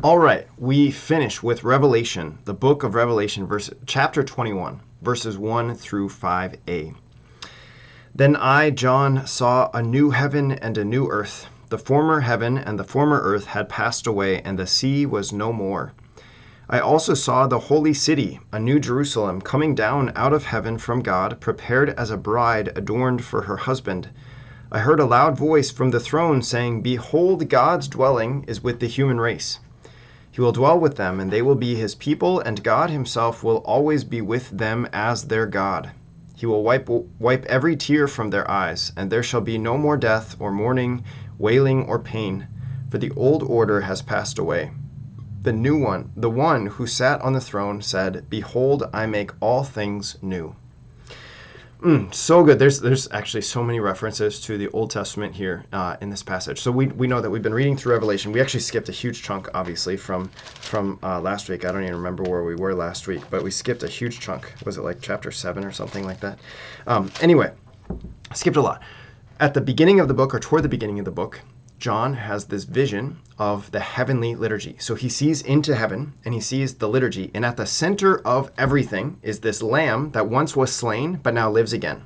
All right, we finish with Revelation, the book of Revelation, chapter 21, verses 1 through 5a. Then I, John, saw a new heaven and a new earth. The former heaven and the former earth had passed away, and the sea was no more. I also saw the holy city, a new Jerusalem, coming down out of heaven from God, prepared as a bride adorned for her husband. I heard a loud voice from the throne saying, "Behold, God's dwelling is with the human race. He will dwell with them, and they will be his people, and God himself will always be with them as their God. He will wipe every tear from their eyes, and there shall be no more death or mourning, wailing or pain, for the old order has passed away." The one who sat on the throne said, "Behold, I make all things new." So good. There's actually so many references to the Old Testament here in this passage. So we know that we've been reading through Revelation. We actually skipped a huge chunk, obviously, from last week. I don't even remember where we were last week, but we skipped a huge chunk. Was it like chapter 7 or something like that? Anyway, skipped a lot. At the beginning of the book, or toward the beginning of the book, John has this vision of the heavenly liturgy. So he sees into heaven and he sees the liturgy. And at the center of everything is this lamb that once was slain but now lives again.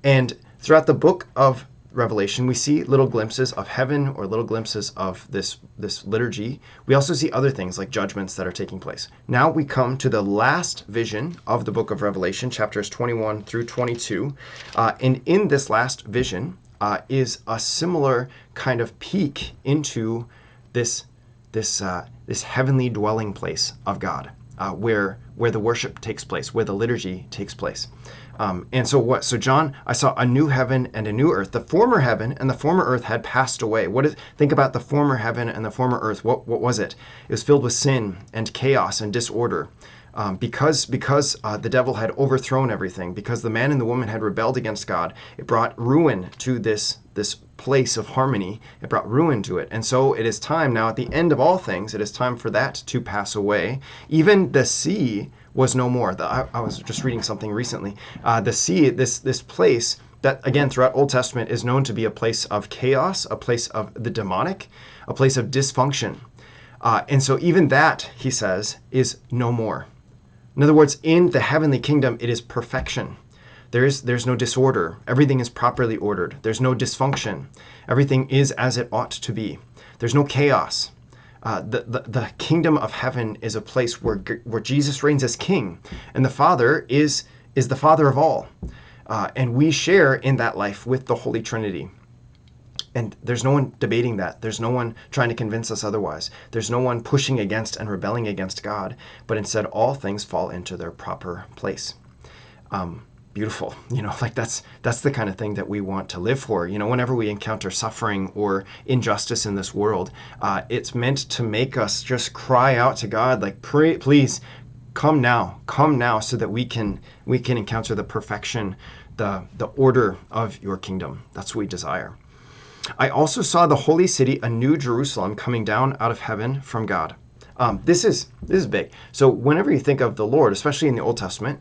And throughout the book of Revelation, we see little glimpses of heaven or little glimpses of this liturgy. We also see other things like judgments that are taking place. Now we come to the last vision of the book of Revelation, chapters 21 through 22. And in this last vision, is a similar kind of peek into this heavenly dwelling place of God, where the worship takes place, where the liturgy takes place. And so what? So John, I saw a new heaven and a new earth. The former heaven and the former earth had passed away. Think about the former heaven and the former earth. What was it? It was filled with sin and chaos and disorder. Because the devil had overthrown everything, because the man and the woman had rebelled against God, it brought ruin to this place of harmony. It brought ruin to it. And so it is time now, at the end of all things, it is time for that to pass away. Even the sea was no more. I was just reading something recently. The sea, this place that, again, throughout Old Testament is known to be a place of chaos, a place of the demonic, a place of dysfunction. And so even that, he says, is no more. In other words, in the heavenly kingdom, it is perfection. There's no disorder. Everything is properly ordered. There's no dysfunction. Everything is as it ought to be. There's no chaos. The kingdom of heaven is a place where Jesus reigns as king, and the Father is the Father of all. And we share in that life with the Holy Trinity. And there's no one debating that. There's no one trying to convince us otherwise. There's no one pushing against and rebelling against God, but instead all things fall into their proper place. Beautiful. That's the kind of thing that we want to live for. Whenever we encounter suffering or injustice in this world, it's meant to make us just cry out to God, like, please come now, so that we can encounter the perfection, the order of your kingdom. That's what we desire. I also saw the holy city, a new Jerusalem, coming down out of heaven from God. This is big. So whenever you think of the Lord, especially in the Old Testament,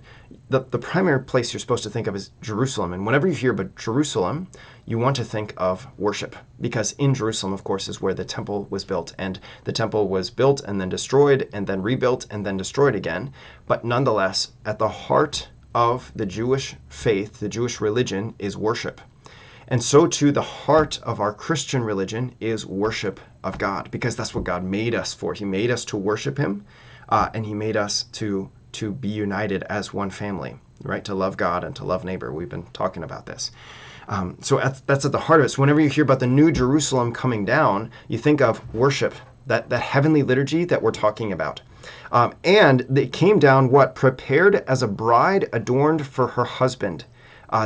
the primary place you're supposed to think of is Jerusalem. And whenever you hear about Jerusalem, you want to think of worship, because in Jerusalem, of course, is where the temple was built. And the temple was built and then destroyed and then rebuilt and then destroyed again. But nonetheless, at the heart of the Jewish faith, the Jewish religion, is worship. And so too, the heart of our Christian religion is worship of God, because that's what God made us for. He made us to worship him, and he made us to be united as one family, right? To love God and to love neighbor. We've been talking about this. So that's at the heart of it. So whenever you hear about the New Jerusalem coming down, you think of worship, that heavenly liturgy that we're talking about. And it came down, prepared as a bride adorned for her husband.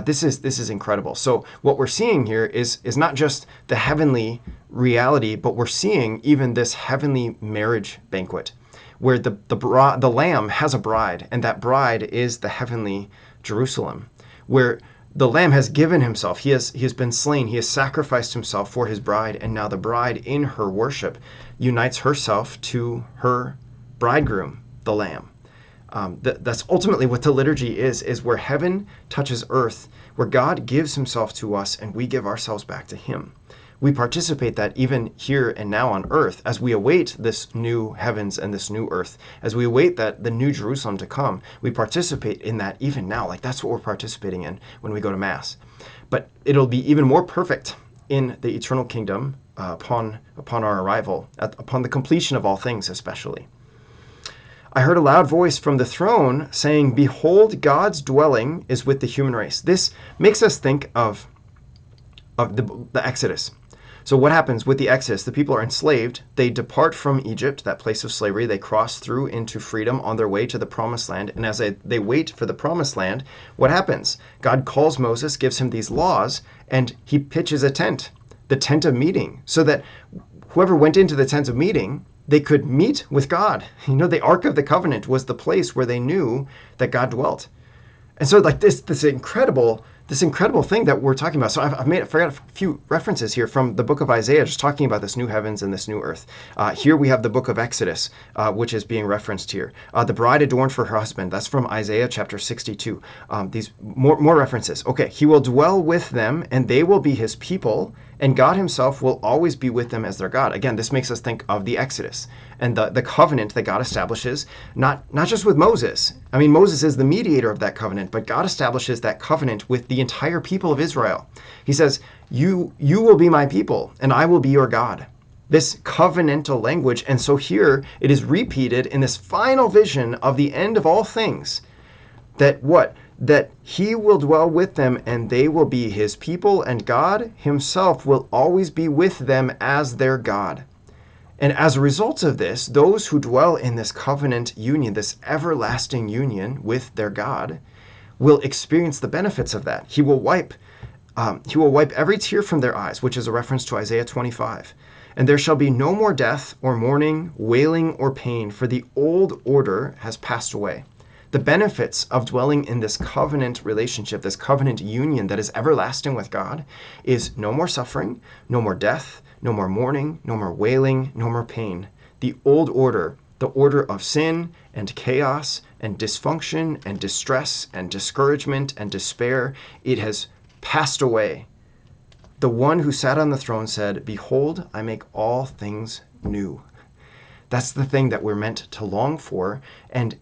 This is incredible. So what we're seeing here is not just the heavenly reality, but we're seeing even this heavenly marriage banquet, where the Lamb has a bride, and that bride is the heavenly Jerusalem, where the Lamb has given himself. He has been slain. He has sacrificed himself for his bride, and now the bride in her worship unites herself to her bridegroom, the Lamb. That's ultimately what the liturgy is where heaven touches earth, where God gives himself to us and we give ourselves back to him, We participate that even here and now on earth as we await this new heavens and this new earth, as we await that the new Jerusalem to come. We participate in that even now. Like that's what we're participating in when we go to Mass. But it'll be even more perfect in the eternal kingdom upon our arrival, upon the completion of all things especially. I heard a loud voice from the throne saying, "Behold, God's dwelling is with the human race." This makes us think of the Exodus. So what happens with the Exodus? The people are enslaved. They depart from Egypt, that place of slavery. They cross through into freedom on their way to the promised land. And as they wait for the promised land, what happens? God calls Moses, gives him these laws, and he pitches a tent, the tent of meeting, so that whoever went into the tent of meeting, they could meet with God. You know, the Ark of the Covenant was the place where they knew that God dwelt. And so like this incredible thing that we're talking about. So I forgot a few references here from the book of Isaiah, just talking about this new heavens and this new earth. Here we have the book of Exodus, which is being referenced here. The bride adorned for her husband. That's from Isaiah chapter 62. These more references. Okay, he will dwell with them, and they will be his people, and God himself will always be with them as their God. Again, this makes us think of the Exodus and the covenant that God establishes, not just with Moses. I mean, Moses is the mediator of that covenant, but God establishes that covenant with the entire people of Israel. He says, you will be my people, and I will be your God. This covenantal language. And so here it is repeated in this final vision of the end of all things, that what? That he will dwell with them, and they will be his people, and God himself will always be with them as their God. And as a result of this, those who dwell in this covenant union, this everlasting union with their God, will experience the benefits of that. He will wipe every tear from their eyes, which is a reference to Isaiah 25. And there shall be no more death or mourning, wailing or pain, for the old order has passed away. The benefits of dwelling in this covenant relationship, this covenant union that is everlasting with God, is no more suffering, no more death, no more mourning, no more wailing, no more pain. The old order, the order of sin and chaos and dysfunction and distress and discouragement and despair, it has passed away. The one who sat on the throne said, "Behold, I make all things new." That's the thing that we're meant to long for. And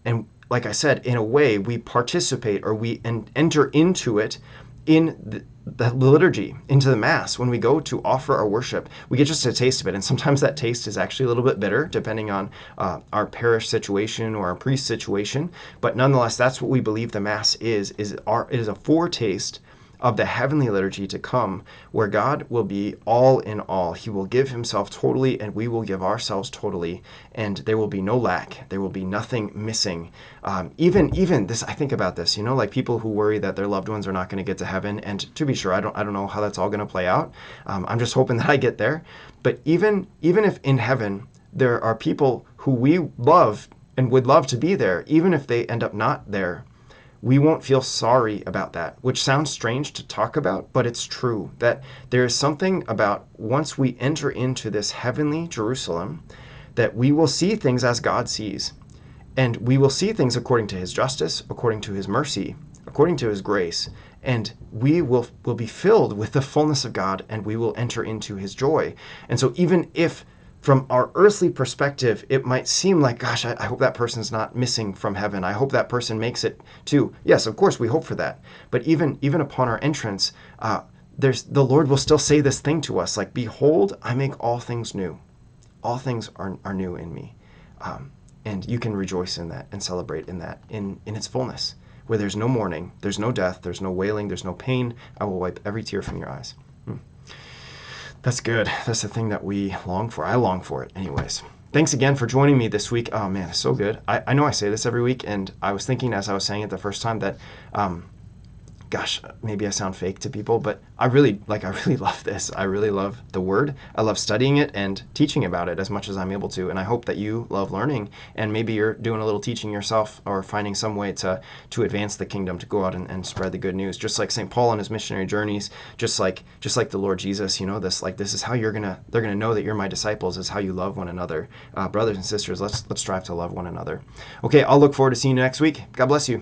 like I said, in a way, we participate or we enter into it in the liturgy, into the Mass. When we go to offer our worship, we get just a taste of it. And sometimes that taste is actually a little bit bitter, depending on our parish situation or our priest situation. But nonetheless, that's what we believe the Mass is. It is a foretaste of the heavenly liturgy to come, where God will be all in all. He will give himself totally, and we will give ourselves totally, and there will be no lack. There will be nothing missing. Even this, I think about this, like people who worry that their loved ones are not going to get to heaven. And to be sure, I don't know how that's all going to play out. I'm just hoping that I get there. But even if in heaven there are people who we love and would love to be there, even if they end up not there, we won't feel sorry about that, which sounds strange to talk about, but it's true that there is something about once we enter into this heavenly Jerusalem, that we will see things as God sees. And we will see things according to his justice, according to his mercy, according to his grace. And we will be filled with the fullness of God, and we will enter into his joy. And so even if from our earthly perspective, it might seem like, gosh, I hope that person's not missing from heaven. I hope that person makes it too. Yes, of course, we hope for that. But even upon our entrance, the Lord will still say this thing to us, like, "Behold, I make all things new. All things are new in me." And you can rejoice in that and celebrate in that, in its fullness, where there's no mourning, there's no death, there's no wailing, there's no pain. I will wipe every tear from your eyes. That's good. That's the thing that we long for. I long for it anyways. Thanks again for joining me this week. Oh man, it's so good. I know I say this every week, and I was thinking as I was saying it the first time that gosh, maybe I sound fake to people, but I really love this. I really love the Word. I love studying it and teaching about it as much as I'm able to. And I hope that you love learning, and maybe you're doing a little teaching yourself or finding some way to advance the kingdom, to go out and spread the good news. Just like St. Paul on his missionary journeys, just like the Lord Jesus, this is how they're gonna know that you're my disciples, is how you love one another. Brothers and sisters, let's strive to love one another. Okay, I'll look forward to seeing you next week. God bless you.